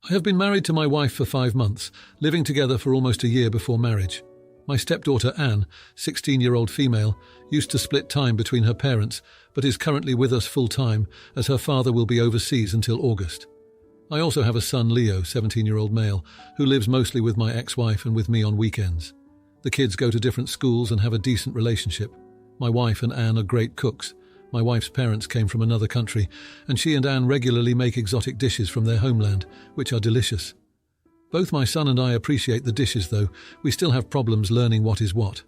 I have been married to my wife for 5 months, living together for almost a year before marriage. My stepdaughter Anne, 16-year-old female, used to split time between her parents, but is currently with us full-time as her father will be overseas until August. I also have a son, Leo, 17-year-old male, who lives mostly with my ex-wife and with me on weekends. The kids go to different schools and have a decent relationship. My wife and Anne are great cooks. My wife's parents came from another country, and she and Anne regularly make exotic dishes from their homeland, which are delicious. Both my son and I appreciate the dishes, though we still have problems learning what is what.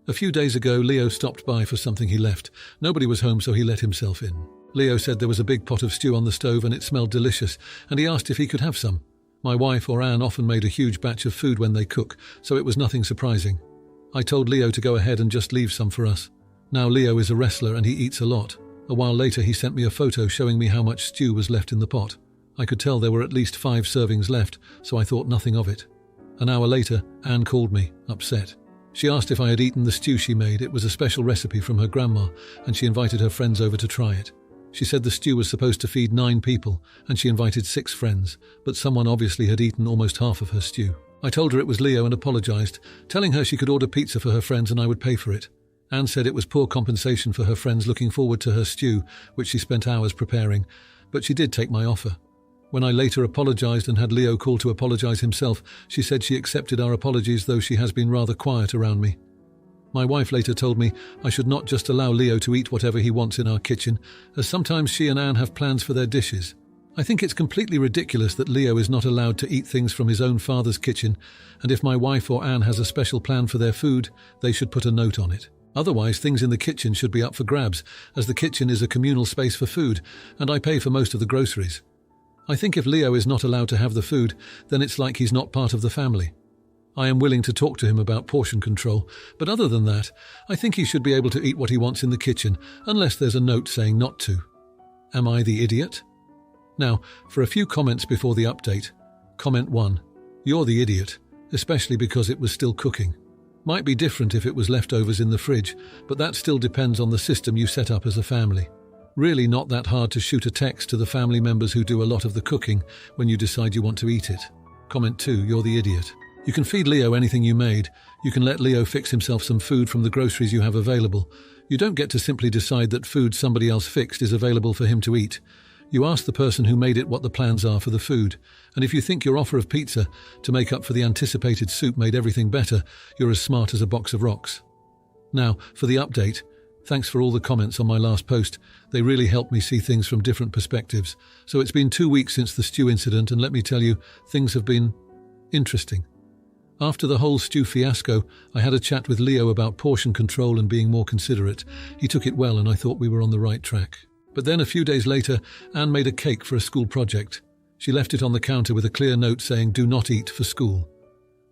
A few days ago, Leo stopped by for something he left. Nobody was home, so he let himself in. Leo said there was a big pot of stew on the stove and it smelled delicious, and he asked if he could have some. My wife or Anne often made a huge batch of food when they cook, so it was nothing surprising. I told Leo to go ahead and just leave some for us. Now Leo is a wrestler and he eats a lot. A while later he sent me a photo showing me how much stew was left in the pot. I could tell there were at least 5 servings left, so I thought nothing of it. An hour later, Anne called me, upset. She asked if I had eaten the stew she made. It was a special recipe from her grandma, and she invited her friends over to try it. She said the stew was supposed to feed 9 people, and she invited 6 friends, but someone obviously had eaten almost half of her stew. I told her it was Leo and apologized, telling her she could order pizza for her friends and I would pay for it. Anne said it was poor compensation for her friends looking forward to her stew, which she spent hours preparing, but she did take my offer. When I later apologized and had Leo call to apologize himself, she said she accepted our apologies, though she has been rather quiet around me. My wife later told me I should not just allow Leo to eat whatever he wants in our kitchen, as sometimes she and Anne have plans for their dishes. I think it's completely ridiculous that Leo is not allowed to eat things from his own father's kitchen, and if my wife or Anne has a special plan for their food, they should put a note on it. Otherwise, things in the kitchen should be up for grabs, as the kitchen is a communal space for food, and I pay for most of the groceries. I think if Leo is not allowed to have the food, then it's like he's not part of the family. I am willing to talk to him about portion control, but other than that, I think he should be able to eat what he wants in the kitchen, unless there's a note saying not to. Am I the idiot? Now, for a few comments before the update. Comment 1. You're the idiot, especially because it was still cooking. Might be different if it was leftovers in the fridge, but that still depends on the system you set up as a family. Really not that hard to shoot a text to the family members who do a lot of the cooking when you decide you want to eat it. Comment 2. You're the idiot. You can feed Leo anything you made. You can let Leo fix himself some food from the groceries you have available. You don't get to simply decide that food somebody else fixed is available for him to eat. You ask the person who made it what the plans are for the food, and if you think your offer of pizza to make up for the anticipated soup made everything better, you're as smart as a box of rocks. Now, for the update. Thanks for all the comments on my last post. They really helped me see things from different perspectives. So it's been 2 weeks since the stew incident, and let me tell you, things have been interesting. After the whole stew fiasco, I had a chat with Leo about portion control and being more considerate. He took it well, and I thought we were on the right track. But then a few days later, Anne made a cake for a school project. She left it on the counter with a clear note saying, "Do not eat for school."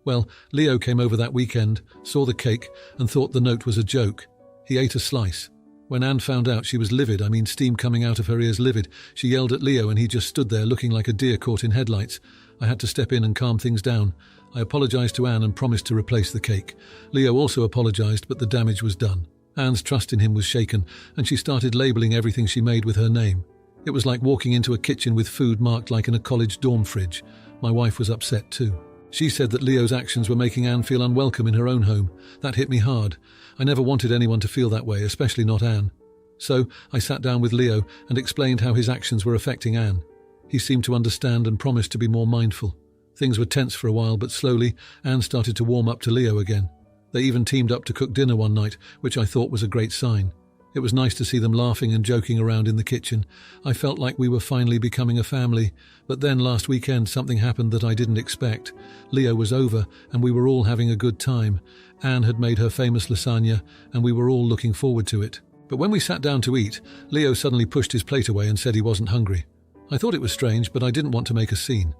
Well, Leo came over that weekend, saw the cake, and thought the note was a joke. He ate a slice. When Anne found out, she was livid, steam coming out of her ears livid. She yelled at Leo and he just stood there looking like a deer caught in headlights. I had to step in and calm things down. I apologized to Anne and promised to replace the cake. Leo also apologized, but the damage was done. Anne's trust in him was shaken, and she started labeling everything she made with her name. It was like walking into a kitchen with food marked like in a college dorm fridge. My wife was upset too. She said that Leo's actions were making Anne feel unwelcome in her own home. That hit me hard. I never wanted anyone to feel that way, especially not Anne. So I sat down with Leo and explained how his actions were affecting Anne. He seemed to understand and promised to be more mindful. Things were tense for a while, but slowly Anne started to warm up to Leo again. They even teamed up to cook dinner one night, which I thought was a great sign. It was nice to see them laughing and joking around in the kitchen. I felt like we were finally becoming a family, but then last weekend something happened that I didn't expect. Leo was over, and we were all having a good time. Anne had made her famous lasagna, and we were all looking forward to it. But when we sat down to eat, Leo suddenly pushed his plate away and said he wasn't hungry. I thought it was strange, but I didn't want to make a scene.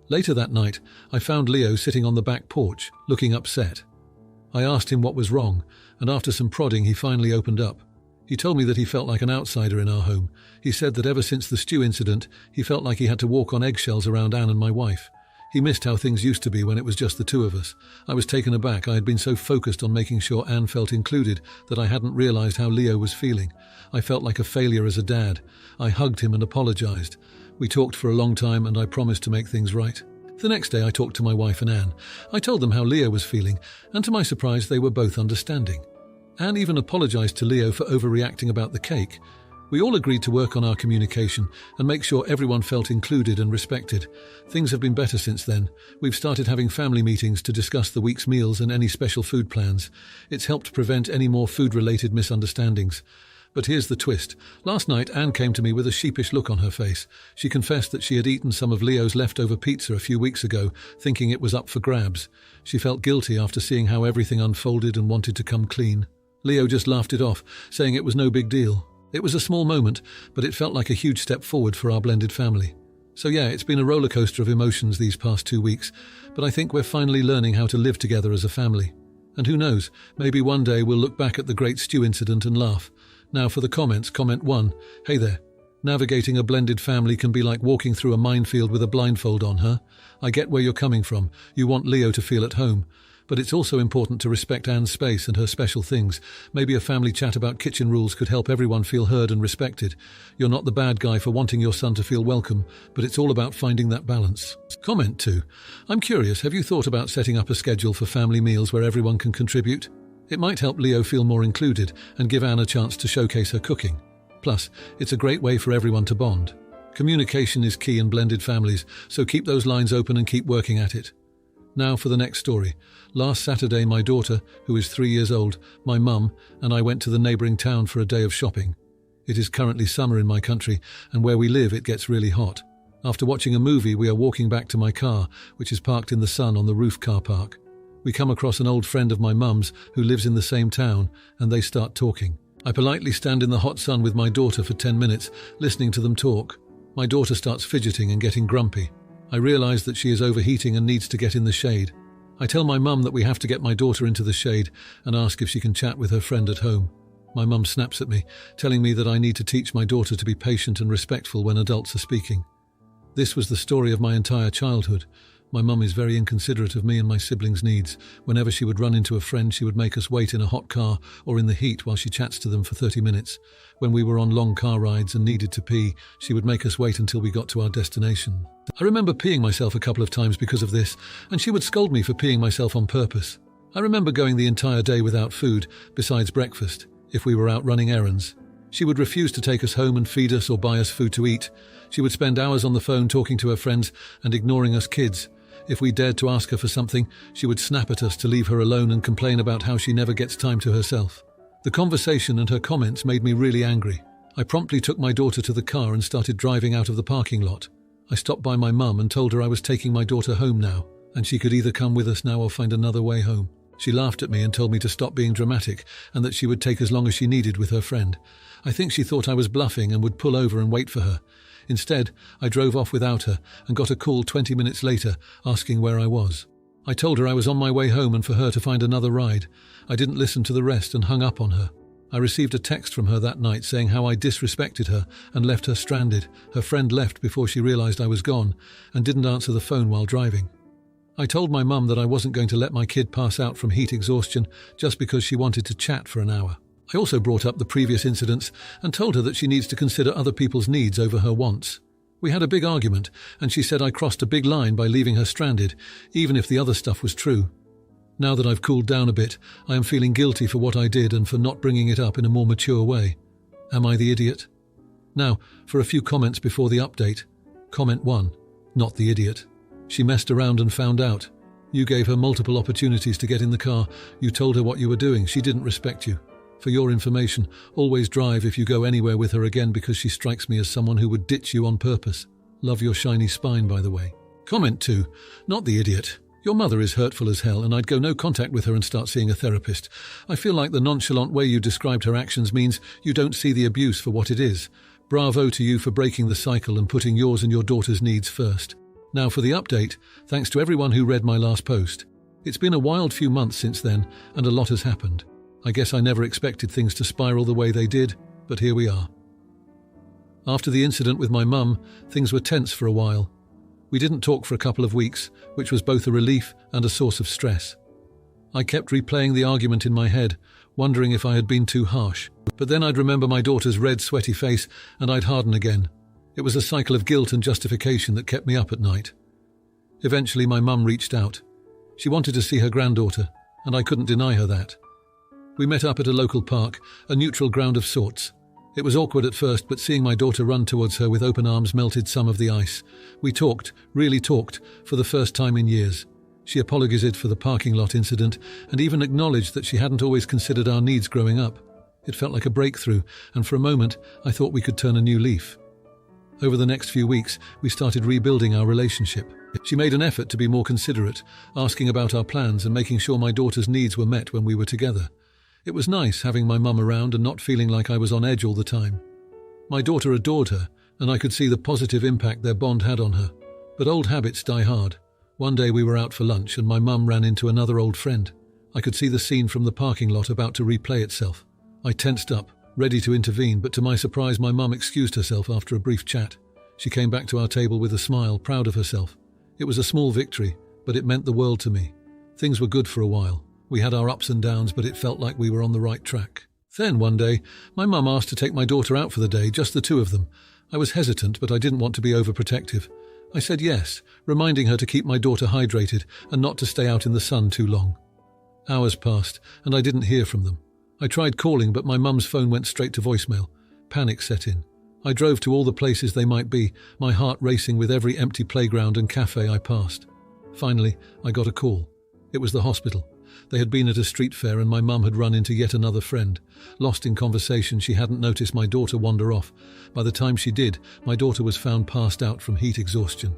Later that night, I found Leo sitting on the back porch, looking upset. I asked him what was wrong, and after some prodding he finally opened up. He told me that he felt like an outsider in our home. He said that ever since the stew incident, he felt like he had to walk on eggshells around Anne and my wife. He missed how things used to be when it was just the two of us. I was taken aback. I had been so focused on making sure Anne felt included that I hadn't realized how Leo was feeling. I felt like a failure as a dad. I hugged him and apologized. We talked for a long time and I promised to make things right. The next day I talked to my wife and Anne. I told them how Leo was feeling, and to my surprise they were both understanding. Anne even apologised to Leo for overreacting about the cake. We all agreed to work on our communication and make sure everyone felt included and respected. Things have been better since then. We've started having family meetings to discuss the week's meals and any special food plans. It's helped prevent any more food-related misunderstandings. But here's the twist. Last night, Anne came to me with a sheepish look on her face. She confessed that she had eaten some of Leo's leftover pizza a few weeks ago, thinking it was up for grabs. She felt guilty after seeing how everything unfolded and wanted to come clean. Leo just laughed it off, saying it was no big deal. It was a small moment, but it felt like a huge step forward for our blended family. So yeah, it's been a roller coaster of emotions these past 2 weeks, but I think we're finally learning how to live together as a family. And who knows, maybe one day we'll look back at the great stew incident and laugh. Now for the comments. Comment 1. Hey there. Navigating a blended family can be like walking through a minefield with a blindfold on, huh? I get where you're coming from. You want Leo to feel at home. But it's also important to respect Anne's space and her special things. Maybe a family chat about kitchen rules could help everyone feel heard and respected. You're not the bad guy for wanting your son to feel welcome, but it's all about finding that balance. Comment 2. I'm curious, have you thought about setting up a schedule for family meals where everyone can contribute? It might help Leo feel more included and give Anne a chance to showcase her cooking. Plus, it's a great way for everyone to bond. Communication is key in blended families, so keep those lines open and keep working at it. Now for the next story. Last Saturday, my daughter, who is 3 years old, my mum, and I went to the neighbouring town for a day of shopping. It is currently summer in my country, and where we live it gets really hot. After watching a movie, we are walking back to my car, which is parked in the sun on the roof car park. We come across an old friend of my mum's who lives in the same town, and they start talking. I politely stand in the hot sun with my daughter for 10 minutes, listening to them talk. My daughter starts fidgeting and getting grumpy. I realise that she is overheating and needs to get in the shade. I tell my mum that we have to get my daughter into the shade and ask if she can chat with her friend at home. My mum snaps at me, telling me that I need to teach my daughter to be patient and respectful when adults are speaking. This was the story of my entire childhood. My mum is very inconsiderate of me and my siblings' needs. Whenever she would run into a friend, she would make us wait in a hot car or in the heat while she chats to them for 30 minutes. When we were on long car rides and needed to pee, she would make us wait until we got to our destination. I remember peeing myself a couple of times because of this, and she would scold me for peeing myself on purpose. I remember going the entire day without food, besides breakfast, if we were out running errands. She would refuse to take us home and feed us or buy us food to eat. She would spend hours on the phone talking to her friends and ignoring us kids. If we dared to ask her for something, she would snap at us to leave her alone and complain about how she never gets time to herself. The conversation and her comments made me really angry. I promptly took my daughter to the car and started driving out of the parking lot. I stopped by my mum and told her I was taking my daughter home now, and she could either come with us now or find another way home. She laughed at me and told me to stop being dramatic and that she would take as long as she needed with her friend. I think she thought I was bluffing and would pull over and wait for her. Instead, I drove off without her and got a call 20 minutes later asking where I was. I told her I was on my way home and for her to find another ride. I didn't listen to the rest and hung up on her. I received a text from her that night saying how I disrespected her and left her stranded. Her friend left before she realised I was gone and didn't answer the phone while driving. I told my mum that I wasn't going to let my kid pass out from heat exhaustion just because she wanted to chat for an hour. I also brought up the previous incidents and told her that she needs to consider other people's needs over her wants. We had a big argument, and she said I crossed a big line by leaving her stranded, even if the other stuff was true. Now that I've cooled down a bit, I am feeling guilty for what I did and for not bringing it up in a more mature way. Am I the idiot? Now, for a few comments before the update. Comment 1. Not the idiot. She messed around and found out. You gave her multiple opportunities to get in the car. You told her what you were doing. She didn't respect you. For your information, always drive if you go anywhere with her again because she strikes me as someone who would ditch you on purpose. Love your shiny spine, by the way. Comment 2. Not the idiot. Your mother is hurtful as hell and I'd go no contact with her and start seeing a therapist. I feel like the nonchalant way you described her actions means you don't see the abuse for what it is. Bravo to you for breaking the cycle and putting yours and your daughter's needs first. Now for the update, thanks to everyone who read my last post. It's been a wild few months since then and a lot has happened. I guess I never expected things to spiral the way they did, but here we are. After the incident with my mum, things were tense for a while. We didn't talk for a couple of weeks, which was both a relief and a source of stress. I kept replaying the argument in my head, wondering if I had been too harsh. But then I'd remember my daughter's red, sweaty face and I'd harden again. It was a cycle of guilt and justification that kept me up at night. Eventually, my mum reached out. She wanted to see her granddaughter, and I couldn't deny her that. We met up at a local park, a neutral ground of sorts. It was awkward at first, but seeing my daughter run towards her with open arms melted some of the ice. We talked, really talked, for the first time in years. She apologized for the parking lot incident and even acknowledged that she hadn't always considered our needs growing up. It felt like a breakthrough, and for a moment I thought we could turn a new leaf. Over the next few weeks, we started rebuilding our relationship. She made an effort to be more considerate, asking about our plans and making sure my daughter's needs were met when we were together. It was nice having my mum around and not feeling like I was on edge all the time. My daughter adored her, and I could see the positive impact their bond had on her. But old habits die hard. One day we were out for lunch and my mum ran into another old friend. I could see the scene from the parking lot about to replay itself. I tensed up, ready to intervene, but to my surprise my mum excused herself after a brief chat. She came back to our table with a smile, proud of herself. It was a small victory, but it meant the world to me. Things were good for a while. We had our ups and downs, but it felt like we were on the right track. Then, one day, my mum asked to take my daughter out for the day, just the two of them. I was hesitant, but I didn't want to be overprotective. I said yes, reminding her to keep my daughter hydrated and not to stay out in the sun too long. Hours passed, and I didn't hear from them. I tried calling, but my mum's phone went straight to voicemail. Panic set in. I drove to all the places they might be, my heart racing with every empty playground and cafe I passed. Finally, I got a call. It was the hospital. They had been at a street fair and my mum had run into yet another friend. Lost in conversation, she hadn't noticed my daughter wander off. By the time she did, my daughter was found passed out from heat exhaustion.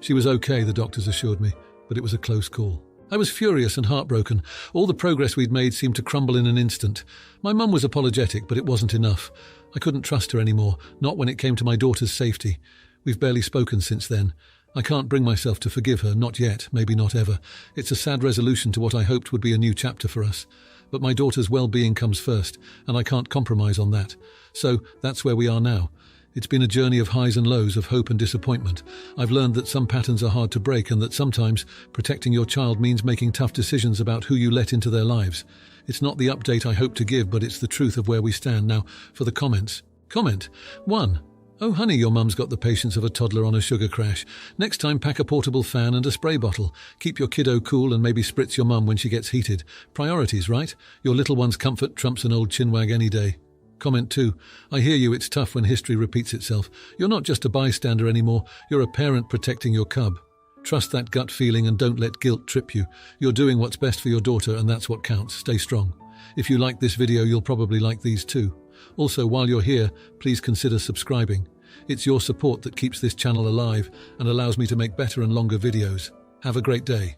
She was okay, the doctors assured me, but it was a close call. I was furious and heartbroken. All the progress we'd made seemed to crumble in an instant. My mum was apologetic, but it wasn't enough. I couldn't trust her anymore, not when it came to my daughter's safety. We've barely spoken since then. I can't bring myself to forgive her, not yet, maybe not ever. It's a sad resolution to what I hoped would be a new chapter for us. But my daughter's well-being comes first, and I can't compromise on that. So that's where we are now. It's been a journey of highs and lows, of hope and disappointment. I've learned that some patterns are hard to break and that sometimes protecting your child means making tough decisions about who you let into their lives. It's not the update I hope to give, but it's the truth of where we stand. Now, for the comments. Comment 1. Oh honey, your mum's got the patience of a toddler on a sugar crash. Next time pack a portable fan and a spray bottle. Keep your kiddo cool and maybe spritz your mum when she gets heated. Priorities, right? Your little one's comfort trumps an old chinwag any day. Comment 2. I hear you, it's tough when history repeats itself. You're not just a bystander anymore, you're a parent protecting your cub. Trust that gut feeling and don't let guilt trip you. You're doing what's best for your daughter and that's what counts. Stay strong. If you like this video, you'll probably like these too. Also, while you're here, please consider subscribing. It's your support that keeps this channel alive and allows me to make better and longer videos. Have a great day.